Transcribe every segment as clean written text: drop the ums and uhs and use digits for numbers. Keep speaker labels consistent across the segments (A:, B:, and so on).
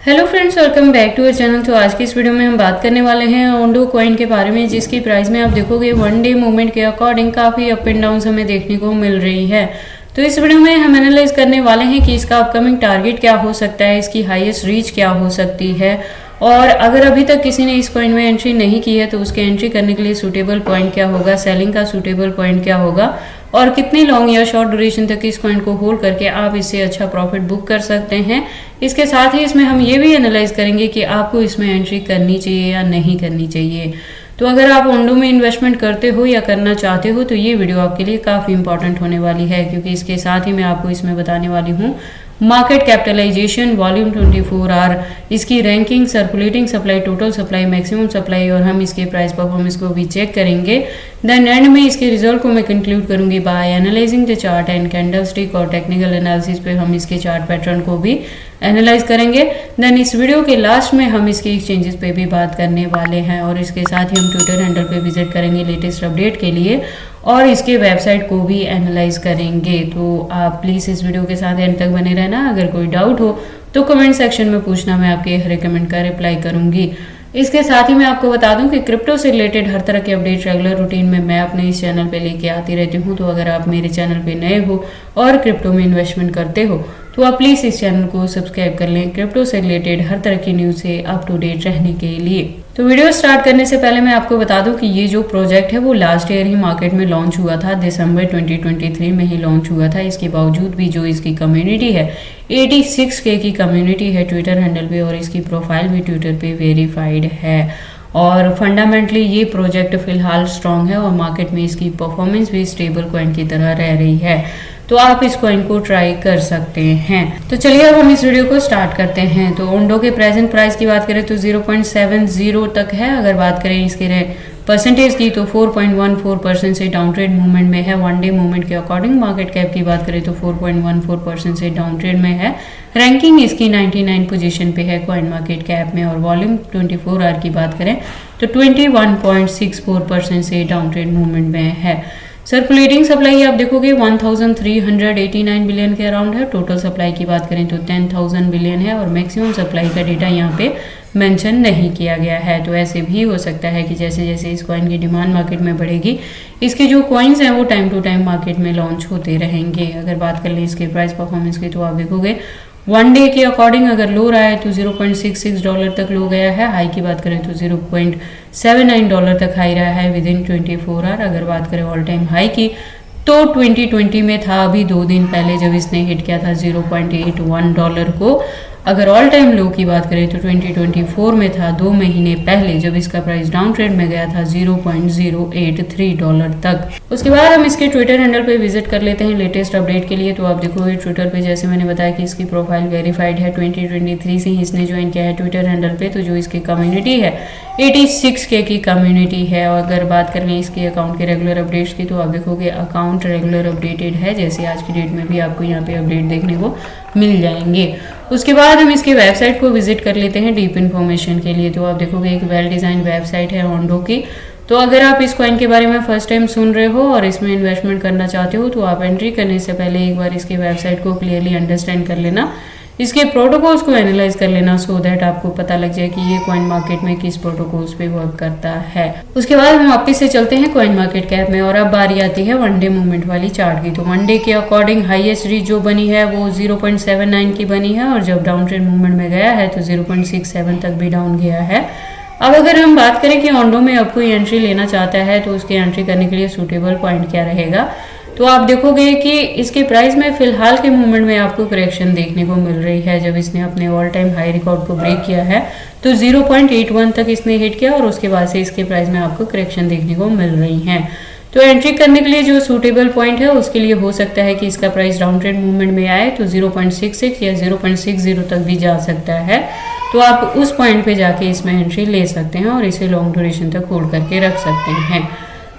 A: Hello friends, welcome back to our channel. तो आज की इस वीडियो में हम बात करने वाले हैं ओंडो कॉइन के बारे में, जिसकी प्राइस में आप देखोगे वन डे मूवमेंट के अकॉर्डिंग काफ़ी अप एंड डाउन हमें देखने को मिल रही है। तो इस वीडियो में हम एनालाइज करने वाले हैं कि इसका अपकमिंग टारगेट क्या हो सकता है, इसकी हाईएस्ट रीच क्या हो सकती है, और अगर अभी तक किसी ने इस कॉइन में एंट्री नहीं की है तो उसके एंट्री करने के लिए सूटेबल पॉइंट क्या होगा, सेलिंग का सूटेबल पॉइंट क्या होगा, और कितनी लॉन्ग या शॉर्ट ड्यूरेशन तक इस कॉइन को होल्ड करके आप इससे अच्छा प्रॉफिट बुक कर सकते हैं। इसके साथ ही इसमें हम ये भी एनालाइज करेंगे कि आपको इसमें एंट्री करनी चाहिए या नहीं करनी चाहिए। तो अगर आप ओंडो में इन्वेस्टमेंट करते हो या करना चाहते हो तो ये वीडियो आपके लिए काफ़ी इंपॉर्टेंट होने वाली है, क्योंकि इसके साथ ही मैं आपको इसमें बताने वाली हूँ मार्केट कैपिटलाइजेशन, वॉल्यूम 24 आवर, इसकी ranking, circulating supply, total supply, maximum supply, और हम इसके प्राइस परफॉर्मेंस को भी चेक करेंगे। देन एंड में इसके रिजल्ट को मैं कंक्लूड करूंगी by analysing the chart and candlestick, और टेक्निकल एनालिसिस पे हम इसके चार्ट पैटर्न को भी एनालाइज करेंगे। देन इस वीडियो के लास्ट में हम इसके एक्सचेंजेस पे भी बात करने वाले हैं, और इसके साथ ही हम ट्विटर हैंडल पे विजिट करेंगे लेटेस्ट अपडेट के लिए, और इसके वेबसाइट को भी एनालाइज करेंगे। तो आप प्लीज़ इस वीडियो के साथ एंड तक बने रहना। अगर कोई डाउट हो तो कमेंट सेक्शन में पूछना, मैं आपके हर कमेंट का रिप्लाई करूंगी। इसके साथ ही मैं आपको बता दूं कि क्रिप्टो से रिलेटेड हर तरह के अपडेट रेगुलर रूटीन में मैं अपने इस चैनल पे लेके आती रहती हूं। तो अगर आप मेरे चैनल पे नए हो और क्रिप्टो में इन्वेस्टमेंट करते हो तो आप प्लीज़ इस चैनल को सब्सक्राइब कर लें क्रिप्टो से रिलेटेड हर तरह की न्यूज़ से अप टू डेट रहने के लिए। तो वीडियो स्टार्ट करने से पहले मैं आपको बता दूं कि ये जो प्रोजेक्ट है वो लास्ट ईयर ही मार्केट में लॉन्च हुआ था, दिसंबर 2023 में ही लॉन्च हुआ था। इसके बावजूद भी जो इसकी कम्युनिटी है 86K की कम्युनिटी है ट्विटर हैंडल पे, और इसकी प्रोफाइल भी ट्विटर पे वेरीफाइड है। और फंडामेंटली ये प्रोजेक्ट फिलहाल स्ट्रांग है और मार्केट में इसकी परफॉर्मेंस भी स्टेबल कॉइन की तरह रह रही है। तो आप इस कॉइन को ट्राई कर सकते हैं। तो चलिए अब हम इस वीडियो को स्टार्ट करते हैं। तो ओंडो के प्रेजेंट प्राइस की बात करें तो 0.70 तक है। अगर बात करें इसके परसेंटेज की तो 4.14% से डाउन ट्रेड मूवमेंट में है। वन डे मूवमेंट के अकॉर्डिंग मार्केट कैप की बात करें तो 4.14% से डाउन ट्रेड में है। रैंकिंग इसकी 99 पोजीशन पे है कॉइन मार्केट कैप में, और वॉल्यूम 24 आवर की बात करें तो 21.64% से डाउन ट्रेड मूवमेंट में है। सर्कुलेटिंग सप्लाई आप देखोगे 1389 बिलियन के अराउंड है। टोटल सप्लाई की बात करें तो 10,000 बिलियन है, और मैक्सिमम सप्लाई का डेटा यहाँ पे मेंशन नहीं किया गया है। तो ऐसे भी हो सकता है कि जैसे जैसे इस कॉइन की डिमांड मार्केट में बढ़ेगी, इसके जो कॉइन्स हैं वो टाइम टू टाइम मार्केट में लॉन्च होते रहेंगे। अगर बात कर लें इसके प्राइस परफॉर्मेंस की तो आप देखोगे वन डे के अकॉर्डिंग अगर लो रहा है तो $0.66 तक लो गया है। हाई की बात करें तो $0.79 तक हाई रहा है विद इन 24 आवर। अगर बात करें ऑल टाइम हाई की तो 2020 में था, अभी 2 दिन पहले जब इसने हिट किया था $0.81 को। अगर ऑल टाइम लो की बात करें तो 2024 में था, 2 महीने पहले, जब इसका प्राइस डाउन ट्रेंड में गया था $0.083 तक। उसके बाद हम इसके ट्विटर हैंडल पे विजिट कर लेते हैं लेटेस्ट अपडेट के लिए। तो आप देखोगे ट्विटर पे, जैसे मैंने बताया कि इसकी प्रोफाइल वेरीफाइड है, 2023 से ही इसने ज्वाइन किया है ट्विटर हैंडल पे। तो जो इसकी कम्युनिटी है 86K की कम्युनिटी है। और अगर बात करें इसके अकाउंट के रेगुलर अपडेट्स की तो आप देखोगे अकाउंट रेगुलर अपडेटेड है, जैसे आज की डेट में भी आपको यहाँ पे अपडेट देखने को मिल जाएंगे। उसके बाद हम इसके वेबसाइट को विजिट कर लेते हैं डीप इन्फॉर्मेशन के लिए। तो आप देखोगे एक वेल डिजाइन वेबसाइट है ओंडो की। तो अगर आप इस कॉइन के बारे में फर्स्ट टाइम सुन रहे हो और इसमें इन्वेस्टमेंट करना चाहते हो तो आप एंट्री करने से पहले एक बार इसके वेबसाइट को क्लियरली अंडरस्टैंड कर लेना, इसके प्रोटोकॉल्स को एनालाइज कर लेना, सो दैट आपको पता लग जाए कि ये कॉइन मार्केट में किस प्रोटोकॉल्स पे वर्क करता है। उसके बाद हम वापस से चलते हैं कॉइन मार्केट कैप में, और अब बारी आती है वन डे मूवमेंट वाली चार्ट की। तो वन डे के अकॉर्डिंग हाईएस्ट रीच जो बनी है वो 0.79 की बनी है, और जब डाउन ट्रेंड मूवमेंट में गया है तो 0.67 तक भी डाउन गया है। अब अगर हम बात करें कि ओंडो में अब कोई एंट्री लेना चाहता है तो उसकी एंट्री करने के लिए सूटेबल पॉइंट क्या रहेगा, तो आप देखोगे कि इसके प्राइस में फिलहाल के मूवमेंट में आपको करेक्शन देखने को मिल रही है। जब इसने अपने ऑल टाइम हाई रिकॉर्ड को ब्रेक किया है तो 0.81 तक इसने हिट किया, और उसके बाद से इसके प्राइस में आपको करेक्शन देखने को मिल रही है। तो एंट्री करने के लिए जो सूटेबल पॉइंट है उसके लिए हो सकता है कि इसका प्राइस डाउन ट्रेंड मूवमेंट में आए तो 0.66 या 0.60 तक भी जा सकता है। तो आप उस पॉइंट पे जाके इसमें एंट्री ले सकते हैं और इसे लॉन्ग ड्यूरेशन तक होल्ड करके रख सकते हैं।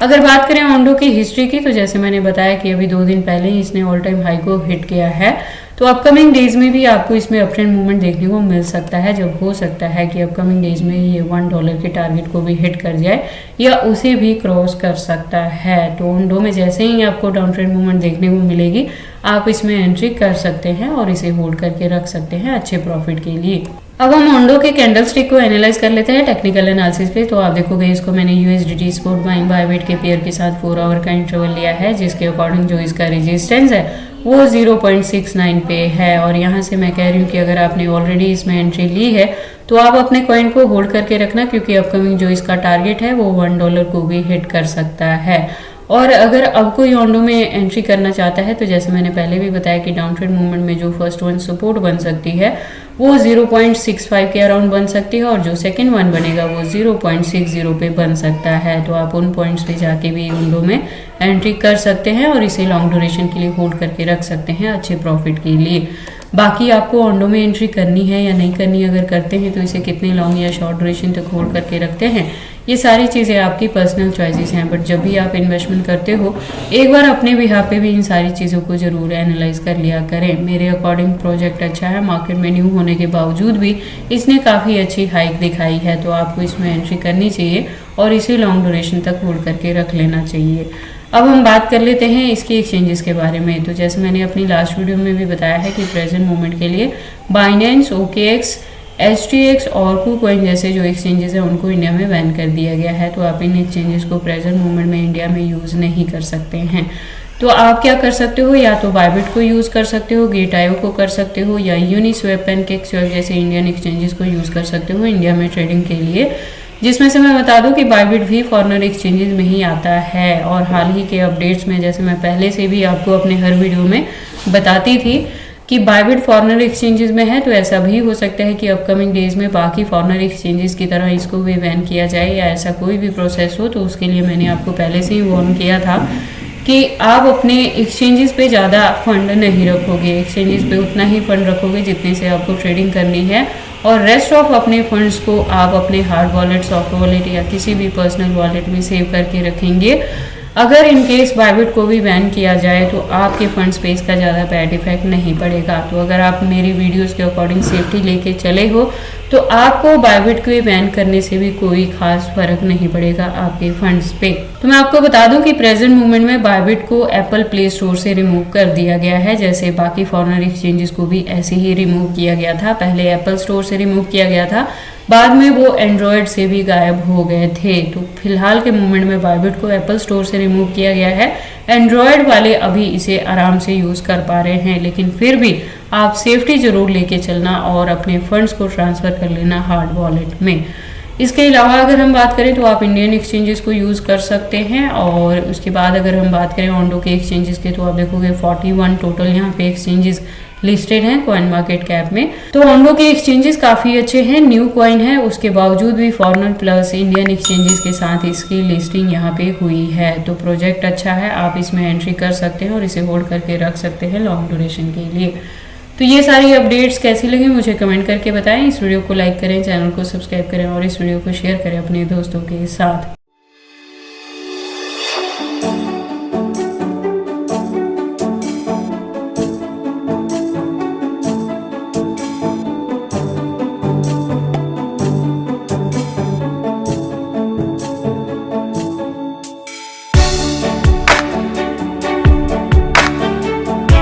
A: अगर बात करें ओंडो की हिस्ट्री की तो जैसे मैंने बताया कि अभी 2 दिन पहले ही इसने ऑल टाइम हाई को हिट किया है। तो अपकमिंग डेज में भी आपको इसमें अप ट्रेंड मूवमेंट देखने को मिल सकता है, जब हो सकता है कि अपकमिंग डेज में ये $1 के टारगेट को भी हिट कर जाए या उसे भी क्रॉस कर सकता है। तो ओंडो में जैसे ही आपको डाउन ट्रेंड मूवमेंट देखने को मिलेगी आप इसमें एंट्री कर सकते हैं और इसे होल्ड करके रख सकते हैं अच्छे प्रॉफिट के लिए। अब हम ओंडो के कैंडल स्टिक को एनालाइज कर लेते हैं टेक्निकल एनालिसिस पे। तो आप देखोगे इसको मैंने यूएसडीटी स्पॉट बाइंग बायबिट के पेयर के साथ 4 आवर का इंटरवल लिया है, जिसके अकॉर्डिंग जो इसका रेजिस्टेंस है वो 0.69 पे है। और यहाँ से मैं कह रही हूँ कि अगर आपने ऑलरेडी इसमें एंट्री ली है तो आप अपने कॉइन को होल्ड करके रखना, क्योंकि अपकमिंग जो इसका टारगेट है वो $1 को भी हिट कर सकता है। और अगर अब कोई ओंडो में एंट्री करना चाहता है तो जैसे मैंने पहले भी बताया कि डाउन ट्रेंड मूवमेंट में जो फर्स्ट वन सपोर्ट बन सकती है वो 0.65 के अराउंड बन सकती है, और जो सेकंड वन बनेगा वो 0.60 पे बन सकता है। तो आप उन पॉइंट्स पे जाके भी ओंडो में एंट्री कर सकते हैं और इसे लॉन्ग ड्यूरेशन के लिए होल्ड करके रख सकते हैं अच्छे प्रॉफिट के लिए। बाकी आपको ओंडो में एंट्री करनी है या नहीं करनी, अगर करते हैं तो इसे कितने लॉन्ग या शॉर्ट ड्यूरेशन तक होल्ड करके रखते हैं, ये सारी चीज़ें आपकी पर्सनल चॉइसेस हैं। बट जब भी आप इन्वेस्टमेंट करते हो एक बार अपने बिहाफ पे भी इन सारी चीज़ों को ज़रूर एनालाइज कर लिया करें। मेरे अकॉर्डिंग प्रोजेक्ट अच्छा है, मार्केट में न्यू होने के बावजूद भी इसने काफ़ी अच्छी हाइक दिखाई है, तो आपको इसमें एंट्री करनी चाहिए और इसे लॉन्ग ड्यूरेशन तक होल्ड करके रख लेना चाहिए। अब हम बात कर लेते हैं इसके एक्सचेंजेस के बारे में। तो जैसे मैंने अपनी लास्ट वीडियो में भी बताया है कि प्रेजेंट मोमेंट के लिए बाइनेंस, OKX, STX और KuCoin जैसे जो एक्सचेंजेस हैं उनको इंडिया में बैन कर दिया गया है। तो आप इन एक्सचेंजेस को प्रेजेंट मोमेंट में इंडिया में यूज़ नहीं कर सकते हैं। तो आप क्या कर सकते हो, या तो बायबिट को यूज़ कर सकते हो, गेट.io को कर सकते हो, या यूनिस्वैप, पैनकेकस्वैप जैसे इंडियन एक्सचेंजेस को यूज़ कर सकते हो इंडिया में ट्रेडिंग के लिए। जिसमें से मैं बता दूं कि बायबिट भी फॉरेनर एक्सचेंजेस में ही आता है। और हाल ही के अपडेट्स में जैसे मैं पहले से भी आपको अपने हर वीडियो में बताती थी कि बायबिट फॉरेनर एक्सचेंजेस में है, तो ऐसा भी हो सकता है कि अपकमिंग डेज में बाकी फॉरेनर एक्सचेंजेस की तरह इसको भी बैन किया जाए या ऐसा कोई भी प्रोसेस हो। तो उसके लिए मैंने आपको पहले से ही वार्न किया था कि आप अपने एक्सचेंजेस पे ज़्यादा फंड नहीं रखोगे, एक्सचेंजेस पे उतना ही फंड रखोगे जितने से आपको ट्रेडिंग करनी है, और रेस्ट ऑफ अपने फंड्स को आप अपने हार्ड वॉलेट, सॉफ्ट वॉलेट या किसी भी पर्सनल वॉलेट में सेव करके रखेंगे। अगर इन केस बायबिट को भी बैन किया जाए तो आपके फंड्स पे इसका ज़्यादा बैड इफेक्ट नहीं पड़ेगा। तो अगर आप मेरी वीडियोस के अकॉर्डिंग सेफ्टी लेके चले हो तो आपको बायबिट को बैन करने से भी कोई खास फर्क नहीं पड़ेगा आपके फंड्स पे। तो मैं आपको बता दूं कि प्रेजेंट मूवमेंट में बायबिट को एप्पल प्ले स्टोर से रिमूव कर दिया गया है, जैसे बाकी फॉरेनर एक्सचेंजेस को भी ऐसे ही रिमूव किया गया था। पहले एप्पल स्टोर से रिमूव किया गया था, बाद में वो एंड्रॉयड से भी गायब हो गए थे। तो फिलहाल के मोमेंट में बायबिट को एप्पल स्टोर से रिमूव किया गया है। एंड्रॉयड वाले अभी इसे आराम से यूज़ कर पा रहे हैं, लेकिन फिर भी आप सेफ्टी ज़रूर लेके चलना और अपने फंड्स को ट्रांसफ़र कर लेना हार्ड वॉलेट में। इसके अलावा अगर हम बात करें तो आप इंडियन एक्सचेंजेस को यूज़ कर सकते हैं। और उसके बाद अगर हम बात करें ओंडो के एक्सचेंजेस के, तो आप देखोगे 41 टोटल यहाँ पे एक्सचेंजेस लिस्टेड हैं कॉइन मार्केट कैप में। तो ओंडो के एक्सचेंजेस काफ़ी अच्छे हैं, न्यू कॉइन है, उसके बावजूद भी फॉरेनर प्लस इंडियन एक्सचेंजेस के साथ इसकी लिस्टिंग यहाँ पे हुई है। तो प्रोजेक्ट अच्छा है, आप इसमें एंट्री कर सकते हैं और इसे होल्ड करके रख सकते हैं लॉन्ग ड्यूरेशन के लिए। तो ये सारी अपडेट्स कैसी लगी मुझे कमेंट करके बताएं। इस वीडियो को लाइक करें, चैनल को सब्सक्राइब करें और इस वीडियो को शेयर करें अपने दोस्तों के साथ।